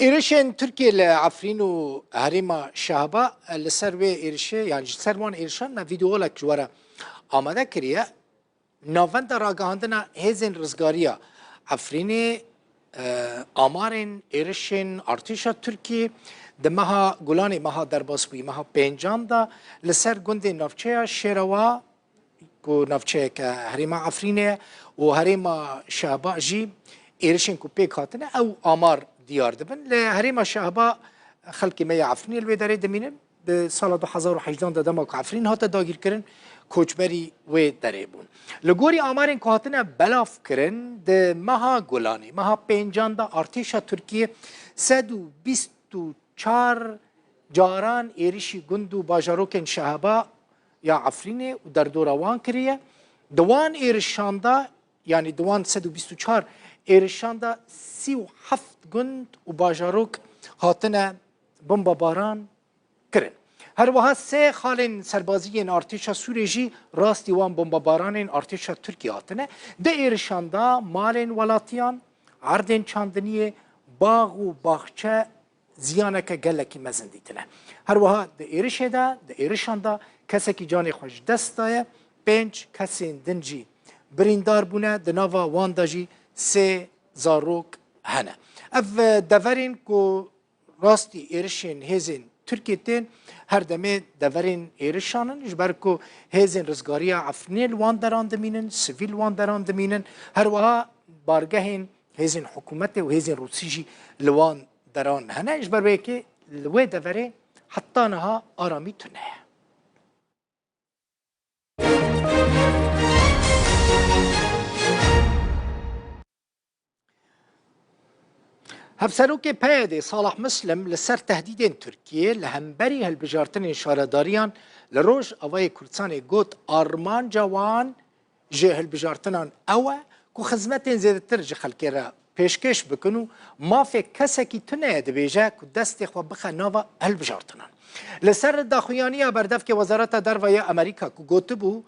إيرشين تركيا لعفرين وهريما شهبا لسروي إيرشي يعني سروان إيرشان فيديو لك جوارا آماده كريه ناوند راگهاندنا هزین رزگاریا عفرینی آمارین ایرشین ارتشا ترکی دمها گولانی مها درباسبوی مها پنجان دا لسر گند نفچه شیروا کو نفچه که هریما عفرینه و هریما شهبا جی ایرشین کو پیک هاتنه او آمار دیار دبن لهریما شهبا خلقی می عفرینی الوی دمینه به سال 2018 دما عفرین هات داگیر کرن کوچبری و دره بون لگوری آمارین که هاتنه بلاف کرن ده مها گولانی مها پنجان دا ارتشا ترکیه 124 جاران ایریشی گندو باجاروکن شهبا یا عفرینه و در دوروان کریه دوان ایرشاندا یعنی دوان 124 ایرشاندا 37 گند و باجاروک هاتنه بمبا باران کرن هر وها سه خالن سربازی ارتشا سوریه جی راستی وان بمباران ارتشا ترکیه هاتنه ده ایرشاندا مالن ولاتیان عردن چاندنیه باغ و باغچه زیانک گلکی مزن دیتنه هر وها ده ایرشه ده ایرشاندا کسی که جان خوش دست دایه 5 کسی دنجی بریندار بونه ده ناوا وان داجی 3 زاروک هنه اف دورین که راستی ایرشین هزین ترکیه تین هر دمه دورین ایرشانن جبر کو هزین رزگاری عفنیل وان دران دمینن سویل وان دران دمینن هر وها بارگهین هزین حکومت و هزین روسیجی لوان دران هنه جبر به که لوی دوره حتی نها آرامی تونه هفسروک پیاده صالح مسلم لسر تهدید ترکیه لهمبری هالبجارتن اشارهداریان لروج اوای کردستان گوت آرمان جوان جه هالبجارتنان اوه کو خدمتین زیادتر جه خلکی را پیشکش بکنو ما فی کسکی تنه دبیجه که دست خو بخه ناوا هالبجارتنان لسر داخویانی بردف که وزارت دروای امریکا که گوت بو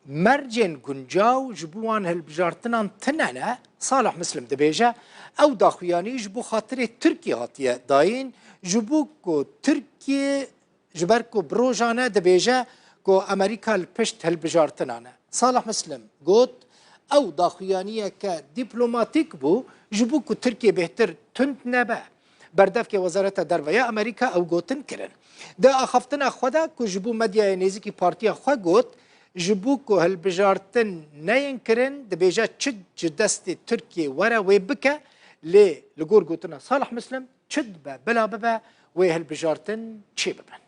مرجن گنجاو جبوان هالبجارتنان تنانه صالح مسلم دبیجه او داخویانی جبو خاطر ترکیه هاتیه داین جبو کو ترکیه جبر کو بروجانه دبیجه کو امریکا الپشت هالبجارتنانه صالح مسلم گوت او داخویانیه که دیپلوماتیک بو جبو کو ترکیه بهتر تند نبه بردف که وزارت درویه امریکا او گوتن کرن ده اخفتن خدا که جبو مدیا نیزی که پارتیا خوا گوت جبو کو هالبجارتن نین کرن دبیجه چد دست ترکیه ورا و بکه لگور گوتنا صالح مسلم چد بلا ببا و هالبجارتن چی ببن